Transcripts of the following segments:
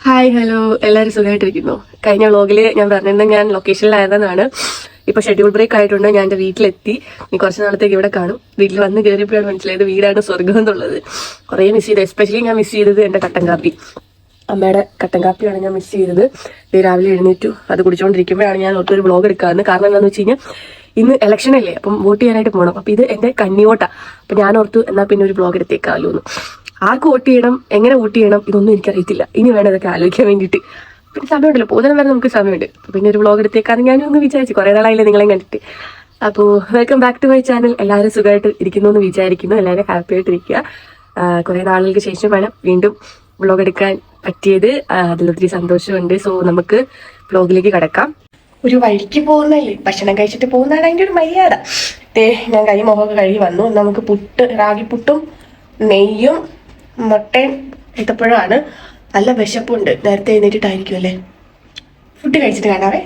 Hi hello, എല്ലാവരും സുഖമായിട്ടിരിക്കുന്നു. കഴിഞ്ഞ വ്ളോഗിൽ ഞാൻ പറഞ്ഞിരുന്നത് ഞാൻ ലൊക്കേഷനിലായതെന്നാണ്. ഇപ്പൊ ഷെഡ്യൂൾ ബ്രേക്ക് ആയിട്ടുണ്ട്. ഞാൻ എന്റെ വീട്ടിലെത്തി. ഇനി കുറച്ച് നാളത്തേക്ക് ഇവിടെ കാണും. വീട്ടിൽ വന്ന് കയറിയപ്പോഴാണ് മനസ്സിലായത് വീടാണ് സ്വർഗം എന്നുള്ളത്. കുറേ മിസ് ചെയ്ത്, എസ്പെഷ്യലി ഞാൻ മിസ് ചെയ്തത് എന്റെ കട്ടൻ കാപ്പി. അമ്മയുടെ കട്ടൻ കാപ്പിയാണ് ഞാൻ മിസ് ചെയ്തത്. രാവിലെ എഴുന്നേറ്റു അത് കുടിച്ചുകൊണ്ടിരിക്കുമ്പോഴാണ് ഞാൻ ഒട്ടൊരു വ്ളോഗ് എടുക്കാറുണ്ട്. കാരണം എന്താണെന്ന് വെച്ച് കഴിഞ്ഞാൽ ഇന്ന് ഇലക്ഷൻ അല്ലേ, അപ്പം വോട്ട് ചെയ്യാനായിട്ട് പോകണം. അപ്പം ഇത് എന്റെ കന്നിവോട്ടാ. അപ്പം ഞാൻ ഓർത്തു എന്നാൽ പിന്നെ ഒരു വ്ളോഗ് എടുത്തേക്കാമല്ലോ എന്ന്. ആർക്ക് വോട്ട് ചെയ്യണം, എങ്ങനെ വോട്ട് ചെയ്യണം, ഇതൊന്നും എനിക്കറിയത്തില്ല. ഇനി വേണം ഇതൊക്കെ ആലോചിക്കാൻ വേണ്ടിയിട്ട്. പിന്നെ സമയമുണ്ടല്ലോ, പോകുന്ന വരെ നമുക്ക് സമയമുണ്ട്. പിന്നെ ഒരു വ്ളോഗ് എടുത്തേക്കാന്ന് ഞാനൊന്ന് വിചാരിച്ചു. കുറേ നാളായില്ലേ നിങ്ങളെ കണ്ടിട്ട്. അപ്പോൾ welcome back to my channel. എല്ലാവരും സുഖമായിട്ട് ഇരിക്കുന്നു എന്ന് വിചാരിക്കുന്നു. എല്ലാവരും ഹാപ്പി ആയിട്ടിരിക്കുക. കുറേ നാളുകൾക്ക് ശേഷമാണ് വീണ്ടും വ്ളോഗ് എടുക്കാൻ പറ്റിയത്. അതിലൊത്തിരി സന്തോഷമുണ്ട്. സോ നമുക്ക് വ്ളോഗിലേക്ക് കടക്കാം. ഒരു വഴിക്ക് പോകുന്നല്ലേ, ഭക്ഷണം കഴിച്ചിട്ട് പോകുന്നതാണ് അതിൻ്റെ ഒരു മര്യാദ. ഞാൻ കൈ മുഖമൊക്കെ കഴുകി വന്നു. നമുക്ക് റാഗിപ്പുട്ടും നെയ്യും മുട്ടയും എടുത്തപ്പോഴാണ്. നല്ല വിശപ്പുണ്ട്. നേരത്തെ എഴുന്നേറ്റിട്ടായിരിക്കും അല്ലേ. ഫുഡ് കഴിച്ചിട്ട് കാണാവേ.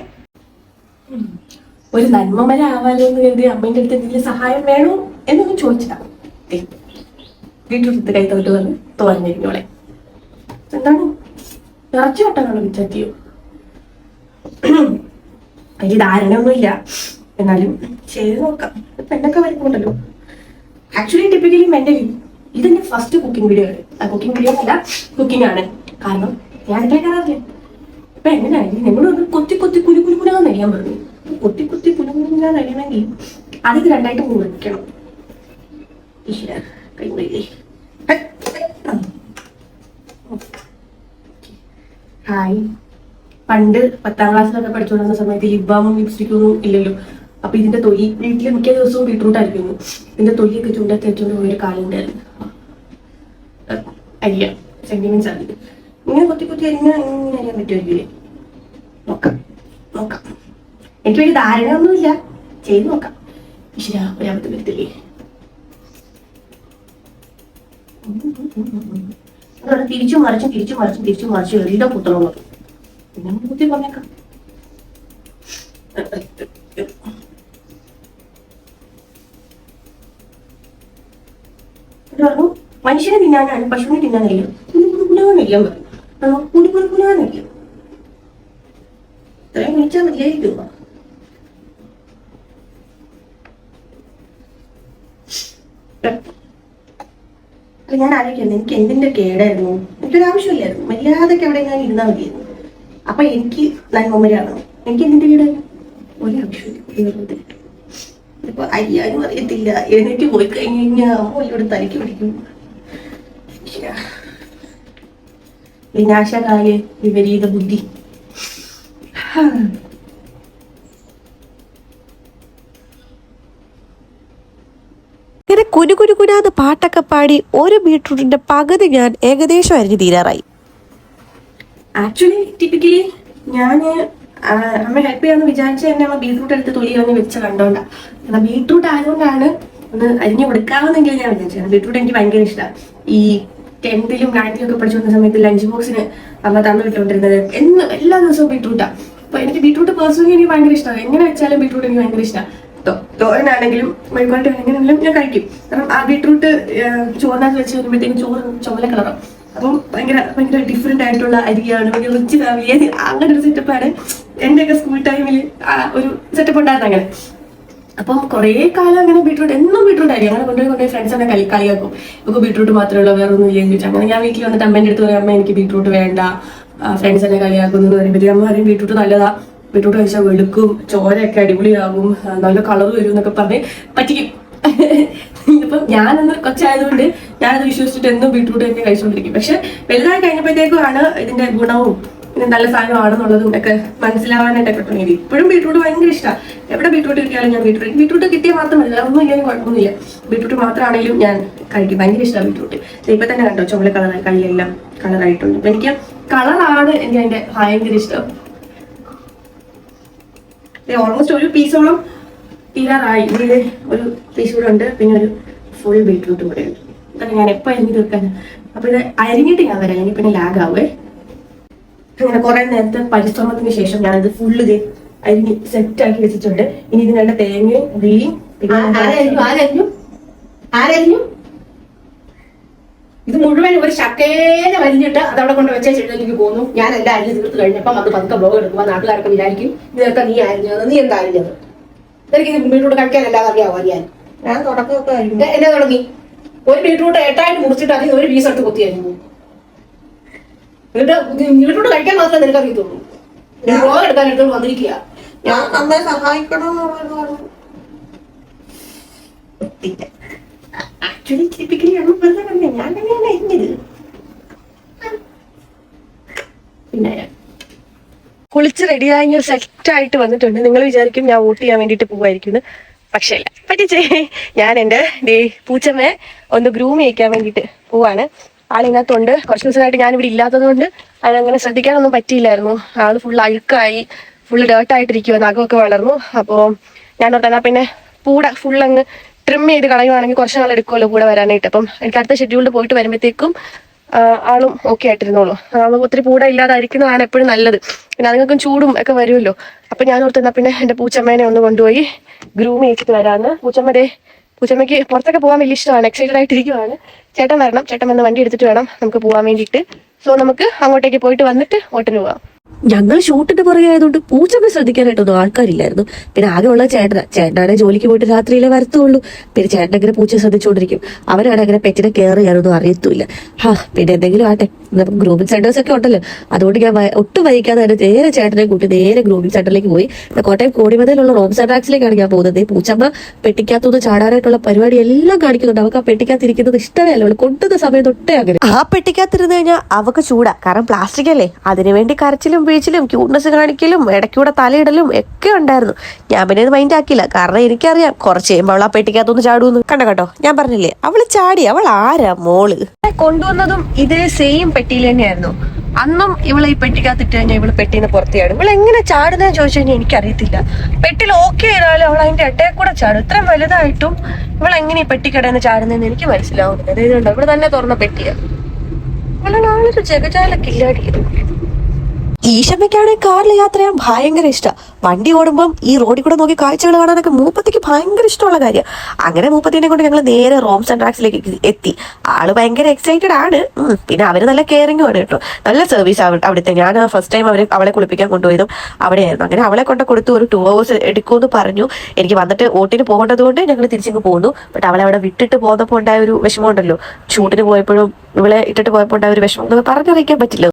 ഒരു നന്മമര ആവാലോ എന്ന് കരുതി അമ്മേൻ്റെ അടുത്ത് എന്തെങ്കിലും സഹായം വേണോ എന്നൊന്നും ചോദിച്ചിട്ടാ. വീട്ടിലെടുത്ത് കൈ തോട്ട് വന്ന് തോന്നിരിക്കോളെ. എന്താണ് ഇറച്ചി വട്ടാണോ വിചാരിക്കോ? അതിന് ധാരണയൊന്നുമില്ല, എന്നാലും ചെയ്ത് നോക്കാം. പെണ്ണൊക്കെ വരുന്നുണ്ടല്ലോ. ആക്ച്വലി ടിപ്പിക്കലി മെന്റലി ഇതെന്റെ ഫസ്റ്റ് കുക്കിംഗ് വീഡിയോ ആണ്. കുക്കിംഗ് വീഡിയോ അല്ല, കുക്കിംഗ് ആണ്. കാരണം ഞാൻ അടുക്കള കയറാറില്ല. ഇപ്പൊ എങ്ങനെയായിരുന്നു നിങ്ങളൊന്ന് കൊത്തി കൊത്തി കുലുകുലുകുലാന്ന് അറിയാൻ പറഞ്ഞു. കൊത്തി കൊത്തി കുലുകുലുകുലാന്ന് അറിയണമെങ്കിൽ അതിന് രണ്ടായിട്ട് മുറിക്കണം. ഹായ്, പണ്ട് 10ാം ക്ലാസ്സിലൊക്കെ പഠിച്ചുകൊണ്ടിരുന്ന സമയത്ത് ലിബാമും ലിപ്സ്റ്റിക്കൊന്നും ഇല്ലല്ലോ. അപ്പൊ ഇതിന്റെ തൊലി വീട്ടിൽ മിക്ക ദിവസവും ബീട്രൂട്ട് ആയിരിക്കുന്നു. ഇതിന്റെ തൊലിയൊക്കെ ചൂണ്ടത്ത് വെച്ചുകൊണ്ട് പോയൊരു കാലം ഉണ്ടായിരുന്നു. അരിയ സെന്റിമെന്റ്സ് ആണ്. ഇങ്ങനെ കൊത്തി കൊത്തി അരിഞ്ഞാൽ ഇങ്ങനെ അറിയാൻ പറ്റുമായിരിക്കില്ലേ? നോക്കാം നോക്കാം. എനിക്ക് വലിയ ധാരണയൊന്നുമില്ല, ചെയ്ത് നോക്കാം. ഈശ്വരാ, ഒരാപത്ത് വരുത്തില്ലേ. അതോടെ തിരിച്ചും മറിച്ചും എല്ലാം കുത്തണമെന്നത്. പിന്നെ നമുക്ക് കുത്തി പറഞ്ഞേക്കാം. പറഞ്ഞു മനുഷ്യനെ തിന്നാനാണ്, പശുവിനെ തിന്നാനല്ല. കുലുകുലുകുലാന്നില്ല പറഞ്ഞു. കുലുകുലുകുലാന്നില്ല. ഇത്രയും വിളിച്ചാൽ മതിയായിരിക്കും. ഞാൻ ആലോചിക്കുന്നു എനിക്ക് എന്തിന്റെ കേടായിരുന്നു. എനിക്കൊരു ആവശ്യമില്ലായിരുന്നു. മര്യാദക്ക് എവിടെ ഞാൻ ഇരുന്നാൽ മതിയായിരുന്നു. അപ്പൊ എനിക്ക് നന്മമരാകണം. എനിക്ക് എന്തിന്റെ കേടായിരുന്നു? ഒരാവശ്യമില്ല. ഇപ്പൊ അരിയാനും അറിയത്തില്ല. എഴുന്നേറ്റ് പോയി കഴിഞ്ഞ് കഴിഞ്ഞാൽ അമ്മ ഇവിടെ തലയ്ക്ക് പിടിക്കും. വിനാശകാല് വിപരീത ബുദ്ധി. ഇങ്ങനെ കുനുകുനുകുനാന്ന് പാട്ടൊക്കെ പാടി ഒരു ബീട്രൂട്ടിന്റെ പകുതി ഞാൻ ഏകദേശം അരിഞ്ഞ് തീരാറായി. ആക്ച്വലി ടിപ്പിക്കലി ഞാന് അമ്മ ഹെൽപ്പ് ചെയ്യാന്ന് വിചാരിച്ച തന്നെ അമ്മ ബീട്രൂട്ട് എടുത്ത് തൊലി കളഞ്ഞ് വെച്ച് കണ്ടോണ്ടാ. കാരണം ബീട്രൂട്ട് ആയതുകൊണ്ടാണ് ഒന്ന് അരിഞ്ഞു കൊടുക്കാമെന്നെങ്കിലും ഞാൻ വിചാരിച്ചത്. ബീട്രൂട്ട് എനിക്ക് ഭയങ്കര ഇഷ്ടമാണ്. ഈ 10th-ലും 9th-ലും ഒക്കെ പഠിച്ചുകൊണ്ട സമയത്ത് ലഞ്ച് ബോക്സിന് അമ്മ തന്നു വിട്ടുകൊണ്ടിരുന്നത് എല്ലാ ദിവസവും ബീട്രൂട്ടാ. അപ്പൊ എനിക്ക് ബീട്രൂട്ട് പേഴ്സണലി എനിക്ക് ഭയങ്കര ഇഷ്ടമാണ്. എങ്ങനെ വെച്ചാലും ബീട്രൂട്ട് എനിക്ക് ഭയങ്കര ഇഷ്ടമാണ്. തോരനാണെങ്കിലും മെഴുകുവരട്ടി എങ്ങനെയാണെങ്കിലും ഞാൻ കഴിക്കും. കാരണം ആ ബീട്രൂട്ട് ചോറിനകത്ത് വെച്ച് വരുമ്പോഴത്തേക്കും ചോറ് ചുമല കളറും. അപ്പം ഭയങ്കര ഡിഫറെന്റ് ആയിട്ടുള്ള അരിയാണ്, ഭയങ്കര റിച്ച് ഫാമിലി, അങ്ങനെ ഒരു സെറ്റപ്പാണ്. എന്റെയൊക്കെ സ്കൂൾ ടൈമിൽ ഒരു സെറ്റപ്പ് ഉണ്ടായിരുന്നു അങ്ങനെ. അപ്പം കുറെ കാലം അങ്ങനെ ബീട്രൂട്ട് എന്നും ബീട്രൂട്ട് ആയിരിക്കും. അങ്ങനെ കൊണ്ടുപോയി ഫ്രണ്ട്സ് ഒക്കെ കളിയാക്കും. നമുക്ക് ബീട്രൂട്ട് മാത്രമേ ഉള്ളൂ, വേറെ ഒന്നും ഇല്ലെന്ന് ചോദിച്ചാൽ. അങ്ങനെ ഞാൻ വീട്ടിൽ വന്നിട്ട് അമ്മേൻ്റെ അടുത്ത് പറയും, അമ്മ എനിക്ക് ബീട്രൂട്ട് വേണ്ട, ഫ്രണ്ട്സ് എന്നെ കളിയാക്കുന്നു എന്ന് പറയുമ്പോൾ അമ്മ പറയും ബീട്രൂട്ട് നല്ലതാ, ബീട്രൂട്ട് കഴിച്ചാൽ വെളുക്കും, ചോരയൊക്കെ അടിപൊളിയാകും, നല്ല കളർ വരും എന്നൊക്കെ പറഞ്ഞ് പറ്റിക്കും. ഇപ്പം ഞാനൊന്ന് കൊച്ചായതുകൊണ്ട് ഞാനത് വിശ്വസിച്ചിട്ട് എന്നും ബീട്രൂട്ട് തന്നെ കഴിച്ചുകൊണ്ടിരിക്കും. പക്ഷെ വലുതായി കഴിഞ്ഞപ്പോഴത്തേക്കുമാണ് ഇതിന്റെ ഗുണവും പിന്നെ നല്ല സാധനമാണെന്നുള്ളതും ഒക്കെ മനസ്സിലാവാനായിട്ടൊക്കെ തുടങ്ങിയത്. ഇപ്പോഴും ബീട്രൂട്ട് ഭയങ്കര ഇഷ്ടമാണ്. എവിടെ ബീട്രൂട്ട് കിട്ടിയാലും ഞാൻ ബീട്രൂട്ട് കിട്ടിയാൽ മാത്രം മതി, ഒന്നും ഇല്ലെങ്കിൽ കുഴപ്പമൊന്നുമില്ല. ബീട്രൂട്ട് മാത്രമാണെങ്കിലും ഞാൻ കഴിക്കും. ഭയങ്കര ഇഷ്ടമാണ് ബീട്രൂട്ട്. ഇപ്പൊ തന്നെ കണ്ടോ ചുമല കളറായി, കള്ളിയെല്ലാം കളറായിട്ടുണ്ട്. അപ്പൊ എനിക്ക് കളറാണ് എനിക്ക് അതിന്റെ ഭയങ്കര ഇഷ്ടം. ഓൾമോസ്റ്റ് ഒരു പീസോളം തീരാറായി. ഇതിൽ ഒരു പീസ് കൂടെ ഉണ്ട്, പിന്നെ ഒരു ഫുൾ ബീട്രൂട്ട് കൂടെ ഉണ്ട്. ഇതൊക്കെ ഞാൻ എപ്പോൾ അരിഞ്ഞ് തീർക്കാൻ. അപ്പൊ ഇത് അരിഞ്ഞിട്ട് ഞാൻ വരാം, ഇനി പിന്നെ ലാഗ് ആവേ. അങ്ങനെ കുറെ നേരത്തെ പരിശ്രമത്തിന് ശേഷം ഞാനത് ഫുള്ള് ഇത് അരിഞ്ഞ് സെറ്റ് ആക്കി വെച്ചിട്ടുണ്ട്. ഇനി ഇതിനുള്ള തേങ്ങയും ഉള്ളിയും പിന്നെ ഇത് മുഴുവൻ ഒരു ശക്കേനെ വലിഞ്ഞിട്ട് അതവിടെ കൊണ്ട് വെച്ച ചെടിയിലേക്ക് പോകുന്നു. ഞാൻ എല്ലാം അരിഞ്ഞ് തീർത്ത് കഴിഞ്ഞപ്പം അത് പതുക്കെ ബ്ലോഗ് എടുക്കുമ്പോൾ നാട്ടുകാരൊക്കെ വിചാരിക്കും ഇതൊക്കെ നീ അരിഞ്ഞത്, നീ എന്താ അരിഞ്ഞത്? എനിക്ക് ബീട്രൂട്ട് കഴിക്കാനല്ലാതെ അറിയാവോ അറിയാൻ? ഞാൻ തുടക്കമൊക്കെ എന്നെ തുടങ്ങി ഒരു ബീട്രൂട്ട് 8ആയിട്ട് മുറിച്ചിട്ട് അതിന് ഒരു പീസ് എടുത്ത് കുത്തി അരിഞ്ഞു. എന്നിട്ട് ബീട്രൂട്ട് കഴിക്കാൻ മാത്രമേ നിനക്ക് അറിയത്തുള്ളൂ. ബ്ലോഗ് എടുക്കാൻ എടുത്തോണ്ട് വന്നിരിക്കുക. ഞാൻ നമ്മെ സഹായിക്കണമെന്ന് ആക്ച്വലി ടിപ്പിക്കലി ഞാൻ തന്നെയാണ് അരിഞ്ഞത്. പിന്നെ കുളിച്ച് റെഡിയായി ഞാൻ സെറ്റായിട്ട് വന്നിട്ടുണ്ട്. നിങ്ങൾ വിചാരിക്കും ഞാൻ വോട്ട് ചെയ്യാൻ വേണ്ടിയിട്ട് പോവായിരിക്കും, പക്ഷേ ഇല്ല, പറ്റിച്ചേ. ഞാൻ എൻ്റെ പൂച്ചമ്മയെ ഒന്ന് ഗ്രൂം ചെയ്യിക്കാൻ വേണ്ടിയിട്ട് പോവാണ്. ആളിനകത്തുണ്ട്. കുറച്ച് ദിവസമായിട്ട് ഞാനിവിടെ ഇല്ലാത്തത് കൊണ്ട് അതങ്ങനെ ശ്രദ്ധിക്കാനൊന്നും പറ്റിയില്ലായിരുന്നു. ആള് ഫുൾ അഴുക്കായി, ഫുള്ള് ഡേർട്ടായിട്ടിരിക്കുമോ, നഖമൊക്കെ വളർന്നു. അപ്പോൾ ഞാൻ ഓർത്താ പിന്നെ പൂട ഫുൾ അങ്ങ് ട്രിം ചെയ്ത് കളയുവാണെങ്കിൽ കുറച്ച് നാൾ എടുക്കുമല്ലോ കൂടെ വരാനായിട്ട്. അപ്പം എനിക്ക് അടുത്ത ഷെഡ്യൂളിൽ പോയിട്ട് വരുമ്പോഴത്തേക്കും ആളും ഓക്കെ ആയിട്ടിരുന്നോളൂ. ഒത്തിരി പൂട ഇല്ലാതായിരിക്കുന്നതാണ് എപ്പോഴും നല്ലത്. പിന്നെ അതുങ്ങൾക്കും ചൂടും ഒക്കെ വരുമല്ലോ. അപ്പം ഞാൻ ഓർത്തുന്ന പിന്നെ എൻ്റെ പൂച്ചമ്മേനെ ഒന്ന് കൊണ്ടുപോയി ഗ്രൂം ചെയ്യിച്ചിട്ട് വരാമെന്ന്. പൂച്ചമ്മയ്ക്ക് പുറത്തൊക്കെ പോകാൻ വലിയ ഇഷ്ടമാണ്, എക്സൈറ്റഡ് ആയിട്ടിരിക്കുവാണ്. ചേട്ടൻ വരണം, ചേട്ടൻ വന്ന് വണ്ടി എടുത്തിട്ട് വേണം നമുക്ക് പോകാൻ വേണ്ടിയിട്ട്. സോ നമുക്ക് അങ്ങോട്ടേക്ക് പോയിട്ട് വന്നിട്ട് വോട്ടിന് പോകാം. ഞങ്ങൾ ഷൂട്ടിന്റെ പുറകെ ആയതുകൊണ്ട് പൂച്ചമ്മ ശ്രദ്ധിക്കാനായിട്ടൊന്നും ആൾക്കാരില്ലായിരുന്നു. പിന്നെ ആകെ ഉള്ള ചേട്ടനാണ് ജോലിക്ക് പോയിട്ട് രാത്രിയിലെ വരത്തുള്ളൂ. പിന്നെ ചേട്ടൻ അങ്ങനെ പൂച്ച ശ്രദ്ധിച്ചുകൊണ്ടിരിക്കും. അവരാണ് അങ്ങനെ പെറ്റിനെ കെയർ ചെയ്യാനൊന്നും അറിയത്തുമില്ല. പിന്നെ എന്തെങ്കിലും ആട്ടെ, ഗ്രൂമിംഗ് സെന്റേഴ്സ് ഒക്കെ ഉണ്ടല്ലോ, അതുകൊണ്ട് ഞാൻ ഒട്ടും വൈകാതെ തന്നെ നേരെ ചേട്ടനെ കൂട്ടി നേരെ ഗ്രൂമിംഗ് സെന്ററിലേക്ക് പോയി. കോട്ടയം കോടിമതയിലുള്ള റോംസ് ആൻഡ് റാക്സിലേക്കാണ് ഞാൻ പോകുന്നത്. ഈ പൂച്ചമ്മ പെട്ടിക്കകത്തുനിന്ന് ചാടാനായിട്ടുള്ള പരിപാടി എല്ലാം കാണിക്കുന്നുണ്ട്. അവർക്ക് ആ പെട്ടിക്കകത്തിരിക്കുന്നത് ഇഷ്ടമേ അല്ല. അവൾ കൊണ്ടുന്ന സമയം തൊട്ടേ അങ്ങനെ. ആ പെട്ടിക്കകത്തിരുന്ന് കഴിഞ്ഞാൽ അവക്ക് ചൂടാ, കാരണം പ്ലാസ്റ്റിക് അല്ലേ. അതിനുവേണ്ടി കരച്ചിലും വീഴ്ചിലും ക്യൂട്ട്നെസ് കാണിക്കലും ഇടയ്ക്കൂടെ തലയിടലും ഒക്കെ ഉണ്ടായിരുന്നു. ഞാൻ പിന്നെ ഇത് മൈൻഡ് ആക്കിയില്ല, കാരണം എനിക്കറിയാം കുറച്ച് കഴിയുമ്പോൾ അവൾ ആ പെട്ടിക്കകത്തൊന്ന് ചാടുമെന്ന്. കേട്ടോ, ഞാൻ പറഞ്ഞില്ലേ അവള് ചാടി. അവൾ ആരാ മോള്? കൊണ്ടുവന്നതും ഇതേ സെയിം പെട്ടിയിൽ തന്നെയായിരുന്നു. അന്നും ഇവളെ ഈ പെട്ടിക്കകത്തിട്ട് കഴിഞ്ഞാൽ ഇവള് പെട്ടിന്ന് പുറത്തെയാണ്. ഇവളെ എങ്ങനെ ചാടുന്നതെന്ന് ചോദിച്ചു കഴിഞ്ഞാൽ എനിക്കറിയത്തില്ല. പെട്ടിൽ ഓക്കെ ചെയ്താലും അവൾ അതിന്റെ ഇടയിൽ കൂടെ ചാടും. ഇത്രയും വലുതായിട്ടും ഇവളെങ്ങനെ ഈ പെട്ടിക്കടന്ന് ചാടുന്നതെന്ന് എനിക്ക് മനസ്സിലാവുന്നില്ല. അതായത് ഇവിടെ തന്നെ തുറന്ന പെട്ടിയാ. ഇവളെ ആളൊരു ജഗജാല കില്ലാടിയത്. ഈശമ്മയ്ക്കാണെങ്കിൽ കാറിൽ യാത്ര ചെയ്യാൻ ഭയങ്കര ഇഷ്ടം. വണ്ടി ഓടുമ്പം ഈ റോഡിൽ കൂടെ നോക്കി കാഴ്ചകൾ കാണാനൊക്കെ മൂപ്പത്തിക്ക് ഭയങ്കര ഇഷ്ടമുള്ള കാര്യം. അങ്ങനെ മൂപ്പത്തിനെ കൊണ്ട് ഞങ്ങൾ നേരെ റോംസ് ആൻഡ് റാക്സിലേക്ക് എത്തി. ആള് ഭയങ്കര എക്സൈറ്റഡ് ആണ്. പിന്നെ അവര് നല്ല കെയറിംഗും ആണ് കേട്ടോ, നല്ല സർവീസ് അവിടുത്തെ. ഞാൻ ഫസ്റ്റ് ടൈം അവളെ കുളിപ്പിക്കാൻ കൊണ്ടുപോയതും അവിടെയായിരുന്നു. അങ്ങനെ അവളെ കൊണ്ട് കൊടുത്തു. ഒരു 2 hours എടുക്കുമെന്ന് പറഞ്ഞു. എനിക്ക് വന്നിട്ട് വോട്ടിന് പോകേണ്ടത് കൊണ്ട് ഞങ്ങൾ തിരിച്ചിങ്ങ് പോന്നു. ബട്ട് അവളെ അവിടെ വിട്ടിട്ട് പോകുന്നപ്പോൾ ഉണ്ടായ ഒരു വിഷമം ഉണ്ടല്ലോ, ഷൂട്ടിന് പോയപ്പോഴും ഇവളെ ഇട്ടിട്ട് പോയപ്പോൾ ഉണ്ടായ ഒരു വിഷമം എന്നൊക്കെ പറഞ്ഞറിയിക്കാൻ പറ്റില്ല.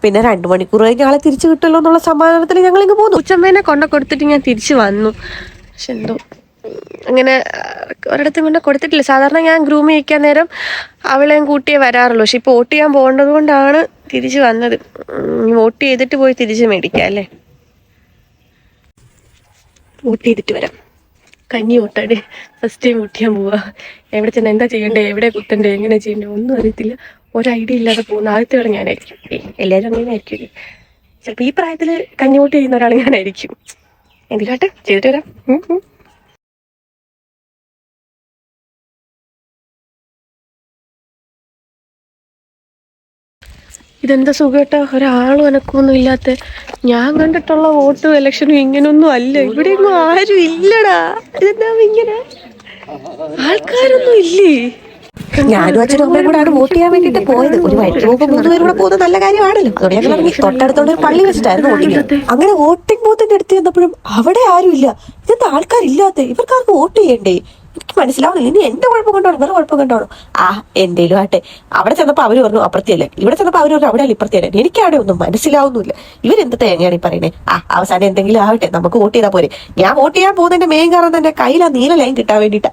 പിന്നെ 2 മണിക്കൂർ കഴിഞ്ഞ് ആളെ തിരിച്ചു കിട്ടുമല്ലോ എന്നുള്ള സമാധാനത്തിൽ ഞങ്ങൾ ഇങ്ങ് പോന്നു. ഉച്ചമ്മേനെ കൊടുത്തിട്ട് ഞാൻ തിരിച്ചു വന്നു. പക്ഷെ എന്തോ അങ്ങനെ ഒരിടത്തും കൊണ്ട് കൊടുത്തിട്ടില്ല. സാധാരണ ഞാൻ ഗ്രൂം ചെയ്യിക്കാൻ നേരം അവളെയും കൂട്ടിയേ വരാറുള്ളൂ. പക്ഷെ ഇപ്പൊ വോട്ട് ചെയ്യാൻ പോകേണ്ടത് കൊണ്ടാണ് തിരിച്ചു വന്നത്. വോട്ട് ചെയ്തിട്ട് പോയി തിരിച്ച് മേടിക്കാം അല്ലേ. വോട്ട് ചെയ്തിട്ട് വരാം. കഞ്ഞി വോട്ടാണ്, ഫസ്റ്റ് ടൈം വോട്ട് ചെയ്യാൻ പോവാ. എവിടെ ചെന്ന് എന്താ ചെയ്യണ്ടേ, എവിടെ കുത്തണ്ടേ, എങ്ങനെ ചെയ്യണ്ടേ ഒന്നും അറിയത്തില്ല. ഒരു ഐഡിയ ഇല്ലാതെ പോകുന്ന ആദ്യത്തെ വേണം ഞാനായിരിക്കും. എല്ലാവരും അങ്ങനെ ആയിരിക്കും. ചിലപ്പോൾ ഈ പ്രായത്തിൽ കഞ്ഞി വോട്ട് ചെയ്യുന്ന ഒരാൾ ഞാനായിരിക്കും. എന്തിനാട്ടെ ചെയ്തിട്ട് വരാം. ഇതെന്താ സുഖേട്ടാ, ഒരാളും എനക്കൊന്നും ഇല്ലാത്ത. ഞാൻ കണ്ടിട്ടുള്ള വോട്ടും ഇലക്ഷനും ഇങ്ങനൊന്നും അല്ല. ഇവിടെയൊന്നും ആരും ഇല്ലടാ. ഇതെന്താ ഇങ്ങനെ ആൾക്കാരൊന്നും ഇല്ലേ? ഞാനും അച്ഛനും അമ്മയും കൂടെ വോട്ട് ചെയ്യാൻ വേണ്ടിട്ട് പോയത്. ഒരു വൈകിട്ട് പോകുമ്പോൾ 3 പേരും കൂടെ പോകുന്നത് നല്ല കാര്യമാണല്ലോ. അതുകൊണ്ട് ഞങ്ങൾ ഇറങ്ങി. തൊട്ടടുത്തുള്ള ഒരു പള്ളി വെച്ചിട്ടായിരുന്നു വോട്ടിങ്. അങ്ങനെ വോട്ടിംഗ് ബൂത്തിന്റെ അടുത്ത് ചെന്നപ്പോഴും അവിടെ ആരും ഇല്ല. ഇതെന്താ ആൾക്കാരില്ലാത്ത? ഇവർക്കാർക്ക് വോട്ട് ചെയ്യണ്ടേ? എനിക്ക് മനസ്സിലാവുന്നില്ല. ഇനി എന്റെ കുഴപ്പം കൊണ്ടാണോ വേറെ കുഴപ്പം കൊണ്ടാണോ? എന്തേലും ആട്ടെ. അവിടെ ചെന്നപ്പോ അവര് പറഞ്ഞു അപ്പുറത്തിയല്ലേ, ഇവിടെ ചെന്നപ്പോ അവര് പറഞ്ഞു അവിടെ ഇപ്പുറത്തിയല്ലേ. എനിക്കവിടെ ഒന്നും മനസ്സിലാവുന്നില്ല. ഇവരെന്ത് തേങ്ങയാണ് ഈ പറയുന്നത്? അവസാനം എന്തെങ്കിലും ആവട്ടെ, നമുക്ക് വോട്ട് ചെയ്താൽ പോരെ. ഞാൻ വോട്ട് ചെയ്യാൻ പോകുന്നതിന്റെ മെയിൻ കാരണം തന്നെ കയ്യിൽ ആ നീല ലൈൻ കിട്ടാൻ വേണ്ടിട്ടാ.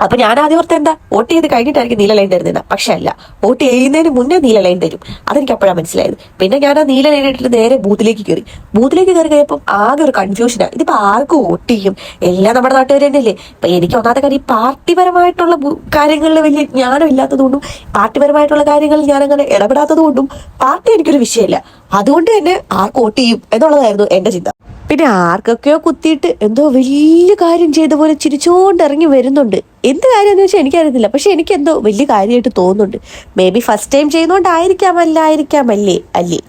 അപ്പൊ ഞാൻ ആദ്യം ഓർത്ത് എന്താ വോട്ട് ചെയ്ത് കഴിഞ്ഞിട്ടായിരിക്കും നീല ലൈൻ തരുന്നത്. പക്ഷെ അല്ല, വോട്ട് ചെയ്യുന്നതിന് മുന്നേ നീല ലൈൻ തരും. അതെനിക്ക് അപ്പോഴാണ് മനസ്സിലായത്. പിന്നെ ഞാൻ ആ നീല ലൈൻ ഇട്ടിട്ട് നേരെ ബൂത്തിലേക്ക് കയറി കഴിഞ്ഞപ്പോൾ ആകെ ഒരു കൺഫ്യൂഷനാണ്. ഇതിപ്പോ ആർക്ക് വോട്ട് ചെയ്യും? എല്ലാം നമ്മുടെ നാട്ടുകാർ തന്നെയല്ലേ. ഇപ്പൊ എനിക്ക് ഒന്നാമത്തെ കാര്യം ഈ പാർട്ടിപരമായിട്ടുള്ള കാര്യങ്ങളിൽ വലിയ ജ്ഞാനം ഇല്ലാത്തതുകൊണ്ടും പാർട്ടിപരമായിട്ടുള്ള കാര്യങ്ങളിൽ ഞാനങ്ങനെ ഇടപെടാത്തത് കൊണ്ടും പാർട്ടി എനിക്കൊരു വിഷയമല്ല. അതുകൊണ്ട് തന്നെ ആർക്ക് വോട്ട് ചെയ്യും എന്നുള്ളതായിരുന്നു എന്റെ ചിന്ത. പിന്നെ ആർക്കൊക്കെയോ കുത്തിയിട്ട് എന്തോ വലിയ കാര്യം ചെയ്ത പോലെ ചിരിച്ചോണ്ട് ഇറങ്ങി വരുന്നുണ്ട്. എന്ത് കാര്യമെന്ന് വെച്ചാൽ എനിക്കറിയത്തില്ല. പക്ഷെ എനിക്ക് എന്തോ വലിയ കാര്യമായിട്ട് തോന്നുന്നുണ്ട്. മേ ബി ഫസ്റ്റ് ടൈം ചെയ്യുന്നോണ്ടായിരിക്കാമല്ലേ അല്ലേ.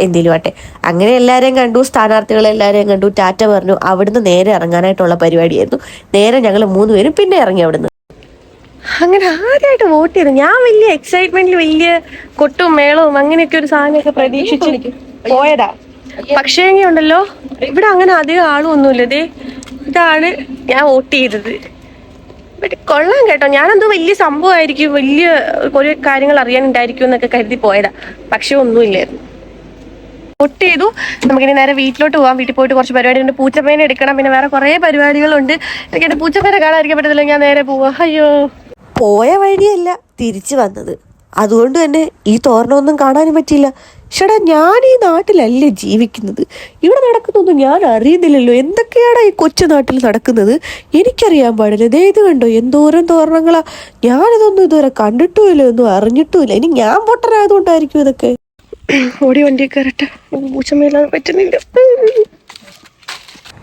എന്തേലും ആട്ടെ. അങ്ങനെ എല്ലാവരെയും കണ്ടു, സ്ഥാനാർത്ഥികളെല്ലാവരെയും കണ്ടു, ടാറ്റ പറഞ്ഞു. അവിടുന്ന് നേരെ ഇറങ്ങാനായിട്ടുള്ള പരിപാടിയായിരുന്നു. നേരെ ഞങ്ങൾ 3 പേരും പിന്നെ ഇറങ്ങി അവിടുന്ന്. അങ്ങനെ ആദ്യമായിട്ട് വോട്ട് ചെയ്തു. ഞാൻ വലിയ എക്സൈറ്റ്മെന്റിൽ വലിയ കൊട്ടും മേളവും അങ്ങനെയൊക്കെ ഒരു സാധനമൊക്കെ പ്രതീക്ഷിച്ച് പോയതാ. പക്ഷേ ഉണ്ടല്ലോ, ഇവിടെ അങ്ങനെ അധികം ആളും ഒന്നുമില്ല. ഇതാണ് ഞാൻ വോട്ട് ചെയ്തത്. കൊള്ളാം കേട്ടോ. ഞാനെന്തോ വലിയ സംഭവമായിരിക്കും, വലിയ കുറെ കാര്യങ്ങൾ അറിയാനുണ്ടായിരിക്കും എന്നൊക്കെ കരുതി പോയതാ. പക്ഷെ ഒന്നുമില്ലായിരുന്നു. വോട്ട് ചെയ്തു. നമുക്കിനി നേരെ വീട്ടിലോട്ട് പോകാം. വീട്ടിൽ പോയിട്ട് കുറച്ച് പരിപാടിയുണ്ട്. പൂച്ചപ്പേനെ എടുക്കണം, പിന്നെ വേറെ കുറെ പരിപാടികളുണ്ട്. എനിക്ക് എന്റെ പൂച്ചപ്പേനെ കാണാതിരിക്കാൻ പറ്റത്തില്ല. ഞാൻ നേരെ പോവാ. അയ്യോ, പോയ വഴിയല്ല തിരിച്ചു വന്നത്. അതുകൊണ്ട് തന്നെ ഈ തോരണമൊന്നും കാണാനും പറ്റിയില്ല. ഷടാ, ഞാൻ ഈ നാട്ടിലല്ലേ ജീവിക്കുന്നത്, ഇവിടെ നടക്കുന്നൊന്നും ഞാൻ അറിയുന്നില്ലല്ലോ. എന്തൊക്കെയാണ് ഈ കൊച്ചു നാട്ടിൽ നടക്കുന്നത് എനിക്കറിയാൻ പാടില്ല. ഇത് കണ്ടോ, എന്തോരം തോരണങ്ങളാ. ഞാനിതൊന്നും ഇതുവരെ കണ്ടിട്ടുമില്ല, ഒന്നും അറിഞ്ഞിട്ടുമില്ല. ഇനി ഞാൻ പൊട്ടനായതുകൊണ്ടായിരിക്കും ഇതൊക്കെ. ഓടി വണ്ടി കയറട്ടെ, പൂച്ചമ്മയില്ലാതെ പറ്റുന്നില്ല.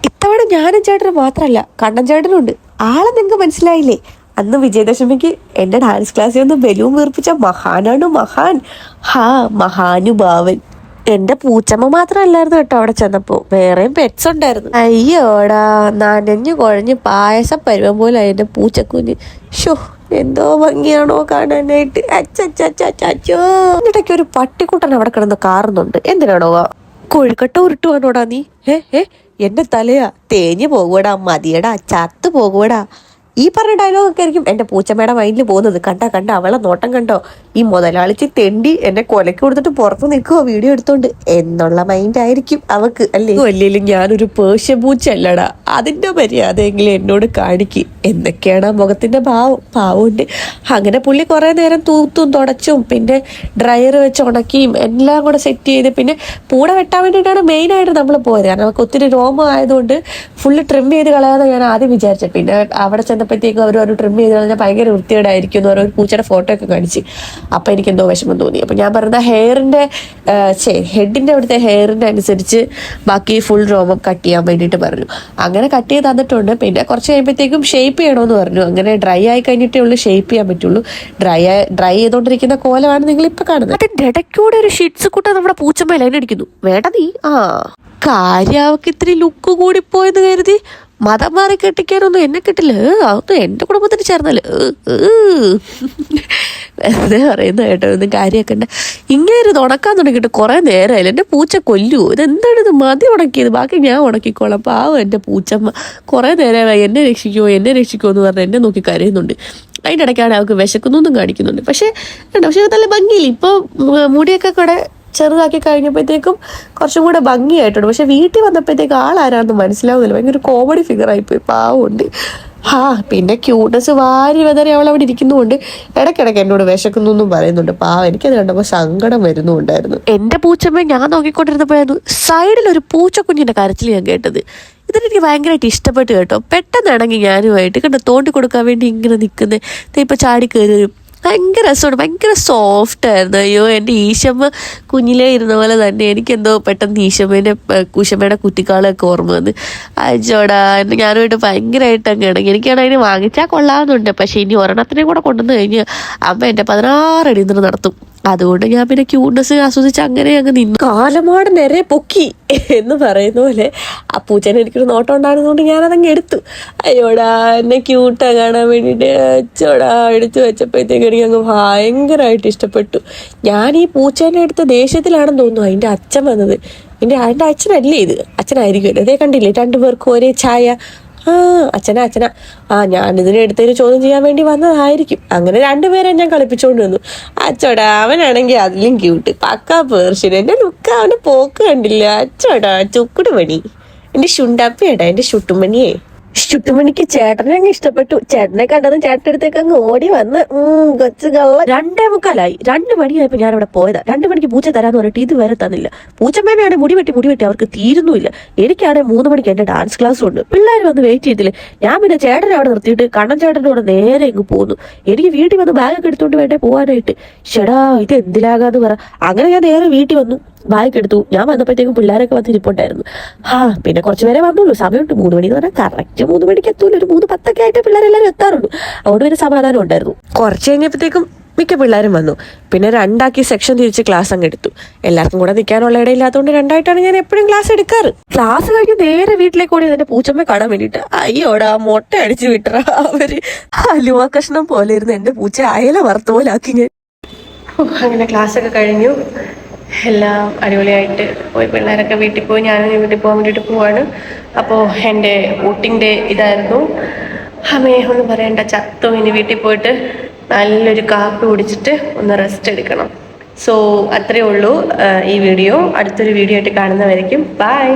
ഇത്തവണ ഞാനും ചേട്ടനും മാത്രമല്ല, കണ്ണൻ ചേട്ടനുണ്ട്. ആളെ നിങ്ങൾക്ക് മനസ്സിലായില്ലേ? അന്ന് വിജയദശമിക്ക് എൻ്റെ ഡാൻസ് ക്ലാസ്സിൽ ഒന്ന് ബലൂൺ വീർപ്പിച്ച മഹാനാണ് മഹാൻ. മഹാനുഭാവൻ. എൻ്റെ പൂച്ചമ്മ മാത്രമല്ലായിരുന്നു കേട്ടോ അവിടെ ചെന്നപ്പോൾ, വേറെയും പെറ്റ്സ് ഉണ്ടായിരുന്നു. അയ്യോടാ, നനഞ്ഞു കുഴഞ്ഞ് പായസം പരുവം പോലെ എൻ്റെ പൂച്ചക്കുഞ്ഞ്. ഷോ, എന്തോ ഭംഗിയാണോ കാണാനായിട്ട്. അച്ചോ, എന്നിട്ടൊക്കെ ഒരു പട്ടിക്കുട്ടൻ അവിടെ കിടന്ന് കാറുന്നുണ്ട്. എന്തിനാണോ? കൊഴുക്കട്ട ഉരുട്ടുവാനോടാ നീ? എന്റെ തലയാ തേഞ്ഞു പോകുവടാ, മതിയടാ, ചത്ത് പോകുവടാ. ഈ പറഞ്ഞ ഡയലോഗൊക്കെ ആയിരിക്കും എൻ്റെ പൂച്ചമ്മയുടെ മൈൻഡിൽ പോകുന്നത്. കണ്ട അവളെ നോട്ടം കണ്ടോ, ഈ മുതലാളിച്ച് തെണ്ടി എന്നെ കൊലക്ക് കൊടുത്തിട്ട് പുറത്ത് നിൽക്കുവോ വീഡിയോ എടുത്തോണ്ട് എന്നുള്ള മൈൻഡ് ആയിരിക്കും അവക്ക്, അല്ലേ? അല്ലെങ്കിലും ഞാനൊരു പേർഷ്യ പൂച്ചല്ലടാ, അതിൻ്റെ മര്യാദയെങ്കിലും എന്നോട് കാണിക്ക്. എന്തൊക്കെയാണ് മുഖത്തിന്റെ പാവമുണ്ട്. അങ്ങനെ പുള്ളി കുറേ നേരം തൂത്തും തുടച്ചും പിന്നെ ഡ്രയർ വെച്ച് ഉണക്കിയും എല്ലാം കൂടെ സെറ്റ് ചെയ്ത്, പിന്നെ പൂട വെട്ടാൻ വേണ്ടിയിട്ടാണ് മെയിനായിട്ട് നമ്മൾ പോയത്. കാരണം നമുക്ക് ഒത്തിരി രോമം ആയതുകൊണ്ട് ഫുള്ള് ട്രിം ചെയ്ത് കളയാതെ ഞാൻ ആദ്യം വിചാരിച്ചത്. പിന്നെ അവിടെ ചെന്നപ്പോഴത്തേക്കും അവർ ട്രിം ചെയ്ത് കളഞ്ഞാൽ ഭയങ്കര വൃത്തികേടായിരിക്കും എന്ന് ഒരു പൂച്ചയുടെ ഫോട്ടോ ഒക്കെ കാണിച്ച്. അപ്പം എനിക്ക് എന്തോ വിഷമം തോന്നി. അപ്പം ഞാൻ പറഞ്ഞ ഹെഡിൻ്റെ അവിടുത്തെ ഹെയറിൻ്റെ അനുസരിച്ച് ബാക്കി ഫുൾ രോമം കട്ട് ചെയ്യാൻ വേണ്ടിയിട്ട് പറഞ്ഞു. അങ്ങനെ കട്ട് ചെയ്ത് തന്നിട്ടുണ്ട്. പിന്നെ കുറച്ച് കഴിയുമ്പോഴത്തേക്കും ഷേപ്പ് ചെയ്യണമെന്ന് പറഞ്ഞു. അങ്ങനെ ഡ്രൈ ആയി കഴിഞ്ഞിട്ടേ ഉള്ളൂ ഷേപ്പ് ചെയ്യാൻ പറ്റുള്ളൂ. ഡ്രൈ ചെയ്തോണ്ടിരിക്കുന്ന കോലമാണ് നിങ്ങൾ ഇപ്പൊ കാണുന്നത്. അതിന്റെ ഇടയ്ക്കൂടെ ഒരു ഷിറ്റ്സ് കൂട്ട നമ്മുടെ പൂച്ചമ്മ ലൈൻ അടിക്കുന്നു. വേണ്ട നീ കാര്യം അവക്ക് ഇത്തിരി ലുക്ക് കൂടിപ്പോയെന്ന് കരുതി മതം മാറി കെട്ടിക്കാനൊന്നും എന്നെ കിട്ടില്ല. അതൊന്നും എൻ്റെ കുടുംബത്തിന് ചേർന്നല്ലേ. വെറുതെ പറയുന്ന കേട്ടോ, ഒന്നും കാര്യമൊക്കെ ഉണ്ട്. ഇങ്ങനെ ഉണക്കാൻ തുടങ്ങിയിട്ട് കുറേ നേരമായില്ല. എൻ്റെ പൂച്ച കൊല്ലുവോ? ഇതെന്താണ് ഇത്? മതി ഉണക്കിയത്, ബാക്കി ഞാൻ ഉണക്കിക്കോളാം. പാവം എൻ്റെ പൂച്ചമ്മ കുറേ നേരമായി എന്നെ രക്ഷിക്കുമോ എന്ന് പറഞ്ഞ് എന്നെ നോക്കി കരയുന്നുണ്ട്. അതിൻ്റെ ഇടയ്ക്കാണ് അവൾക്ക് വിശക്കുന്നൊന്നും കാണിക്കുന്നുണ്ട്. പക്ഷേ നല്ല ഭംഗിയില്ല. ഇപ്പോൾ മുടിയൊക്കെ കൂടെ ചെറുതാക്കി കഴിഞ്ഞപ്പോഴത്തേക്കും കുറച്ചും കൂടെ ഭംഗിയായിട്ടുണ്ട്. പക്ഷെ വീട്ടിൽ വന്നപ്പോഴത്തേക്ക് ആളാരാന്ന് മനസ്സിലാവുന്നില്ല. ഭയങ്കര കോമഡി ഫിഗർ ആയിപ്പോയി. പാവമുണ്ട്. പിന്നെ ക്യൂട്ട്നെസ് വാരി വെതറി അവൾ അവിടെ ഇരിക്കുന്നുണ്ട്. ഇടയ്ക്കിടയ്ക്ക് എന്നോട് വിശക്കുന്നും പറയുന്നുണ്ട്. പാവം, എനിക്കത് കണ്ടപ്പോൾ സങ്കടം വരുന്നുണ്ടായിരുന്നു. എൻ്റെ പൂച്ചമ്മ ഞാൻ നോക്കിക്കൊണ്ടിരുന്നപ്പോഴായിരുന്നു സൈഡിൽ ഒരു പൂച്ചക്കുഞ്ഞിൻ്റെ കരച്ചിൽ ഞാൻ കേട്ടത്. ഇതെനിക്ക് ഭയങ്കരമായിട്ട് ഇഷ്ടപ്പെട്ടു കേട്ടോ. പെട്ടെന്ന് ഇണങ്ങി ഞാനുമായിട്ട് കണ്ടോ തോണ്ടി കൊടുക്കാൻ വേണ്ടി ഇങ്ങനെ നിൽക്കുന്നത്. ഇപ്പം ചാടി കയറി വരും. ഭയങ്കര രസമാണ്, ഭയങ്കര സോഫ്റ്റ് ആയിരുന്നു. അയ്യോ, എൻ്റെ ഈശമ്മ കുഞ്ഞിലേ ഇരുന്ന പോലെ തന്നെ എനിക്കെന്തോ പെട്ടെന്ന് കൂശമ്മയുടെ കുട്ടിക്കാളൊക്കെ ഓർമ്മ വന്ന്. അയച്ചോടാ, ഞാനുമായിട്ട് ഭയങ്കരമായിട്ട് അങ്ങ് ഇണങ്ങി. എനിക്കാണ് അതിന് വാങ്ങിച്ചാൽ കൊള്ളാമെന്നുണ്ട്. പക്ഷേ ഇനി ഒരെണ്ണത്തിനെയും കൂടെ കൊണ്ടുവന്ന് കഴിഞ്ഞ് അമ്മ എൻ്റെ 16 അടി നിന്ന് നടത്തും. അതുകൊണ്ട് ഞാൻ പിന്നെ ക്യൂട്ട്നെസ് ആസ്വദിച്ച് അങ്ങനെ അങ്ങ് നിന്നു. കാലമാട് നിറയെ പൊക്കി എന്ന് പറയുന്ന പോലെ ആ പൂച്ചേനെ എനിക്കൊരു നോട്ടം ഉണ്ടായിരുന്നതുകൊണ്ട് ഞാനതങ്ങ് എടുത്തു. അയ്യോടാ, എന്നെ ക്യൂട്ടാ കാണാൻ വേണ്ടിയിട്ട് അച്ചോടാ എടുത്തു വെച്ചപ്പോഴത്തേക്ക് എനിക്ക് അങ്ങ് ഭയങ്കരമായിട്ട് ഇഷ്ടപ്പെട്ടു. ഞാൻ ഈ പൂച്ചേനെ എടുത്ത ദേഷ്യത്തിലാണെന്ന് തോന്നുന്നു അതിൻ്റെ അച്ഛൻ വന്നത്. എൻ്റെ അച്ഛനല്ലേ ഇത്? അച്ഛനായിരിക്കുമല്ലോ. അതേ കണ്ടില്ലേ, 2 പേർക്കും ഒരേ ചായ. അച്ഛനാ ഞാനിതിനെ എടുത്തൊരു ചോദ്യം ചെയ്യാൻ വേണ്ടി വന്നതായിരിക്കും. അങ്ങനെ 2 പേരെ ഞാൻ കളിപ്പിച്ചോണ്ട് വന്നു. അച്ചോടാ, അവനാണെങ്കിൽ അതിലും ക്യൂട്ട്, പക്കാ പേർഷ്യൻ. എൻ്റെ ലുക്ക്, അവൻ്റെ പോക്ക് കണ്ടില്ല. അച്ചോടാ, ചുക്കുട് മണി, എൻ്റെ ശുണ്ടപ്പേടാ, എൻ്റെ ചുട്ടുമണിയേ. ചുട്ടുമണിക്ക് ചേട്ടനെ അങ്ങ് ഇഷ്ടപ്പെട്ടു. ചേട്ടനെ കണ്ടതും ചേട്ടൻ്റെ അടുത്തേക്ക് അങ്ങ് ഓടി വന്ന് കൊച്ചു കള്ള. 2:45 2 മണിയായപ്പോൾ ഞാൻ അവിടെ പോയതാ. 2 മണിക്ക് പൂച്ച തരാന്ന് പറഞ്ഞിട്ട് ഇതുവരെ തന്നില്ല. പൂച്ചമ്മേനെയാണ് മുടി വെട്ടി അവർക്ക് തീരുന്നുമില്ല. എനിക്കാണെങ്കിൽ 3 മണിക്ക് എൻ്റെ ഡാൻസ് ക്ലാസ്സും ഉണ്ട്. പിള്ളേർ വന്ന് വെയിറ്റ് ചെയ്തില്ലേ. ഞാൻ പിന്നെ ചേട്ടനെ അവിടെ നിർത്തിയിട്ട് കണ്ണൻ ചേട്ടൻ്റെ കൂടെ നേരെ ഇങ്ങ് പോന്നു. എനിക്ക് വീട്ടിൽ വന്ന് ബാഗൊക്കെ എടുത്തുകൊണ്ട് വേണ്ടേ പോകാനായിട്ട്. ഷെടാ, ഇത് എന്തിലാകാന്ന് പറ. അങ്ങനെ ഞാൻ നേരെ വീട്ടിൽ വന്നു, ബാഗ് എടുത്തു. ഞാൻ വന്നപ്പോഴത്തേക്കും പിള്ളേരൊക്കെ വന്ന് ഇരിപ്പുണ്ടായിരുന്നു. പിന്നെ കുറച്ച് പേരെ വന്നുള്ളൂ. സമയമുണ്ട്. 3 മണി എന്ന് പറഞ്ഞാൽ കറക്റ്റ് 3 മണിക്ക് എത്തൂല. ഒരു 3:10 ആയിട്ട് പിള്ളേരെല്ലാവരും എത്താറുള്ളൂ. അതുകൊണ്ട് പിന്നെ സമാധാനം ഉണ്ടായിരുന്നു. കുറച്ച് കഴിഞ്ഞപ്പോഴത്തേക്കും മിക്ക പിള്ളേരും വന്നു. പിന്നെ 2 സെക്ഷൻ തിരിച്ച് ക്ലാസ് അങ്ങ് എടുത്തു. എല്ലാവർക്കും കൂടെ നിൽക്കാനുള്ള ഇടയില്ലാത്തതുകൊണ്ട് 2 ഞാൻ എപ്പോഴും ക്ലാസ് എടുക്കാറ്. ക്ലാസ് കഴിഞ്ഞ് നേരെ വീട്ടിലേക്ക് ഓടി എന്റെ പൂച്ചമ്മ കാണാൻ വേണ്ടിയിട്ട്. അയ്യോടാ, മൊട്ട അടിച്ചു വിട്ടറ അവര്. ഹലുവ കഷ്ണം പോലെ ഇരുന്ന് എന്റെ പൂച്ച അയല വറുത്ത പോലെ ആക്കി ഞാൻ. അങ്ങനെ ക്ലാസ്സൊക്കെ കഴിഞ്ഞു, എല്ലാം അടിപൊളിയായിട്ട് പോയി. പിള്ളേരൊക്കെ വീട്ടിൽ പോയി, ഞാനും വീട്ടിൽ പോകാൻ വേണ്ടിയിട്ട് പോവാണ്. അപ്പോൾ എൻ്റെ വോട്ടിംഗ് ഡേ ഇതായിരുന്നു. അമ്മേ ഒന്നും പറയണ്ട, ചത്തു. ഇനി വീട്ടിൽ പോയിട്ട് നല്ലൊരു കാപ്പി കുടിച്ചിട്ട് ഒന്ന് റെസ്റ്റ് എടുക്കണം. സോ അത്രയേ ഉള്ളൂ ഈ വീഡിയോ. അടുത്തൊരു വീഡിയോ ആയിട്ട് കാണുന്നവരേക്കും ബൈ.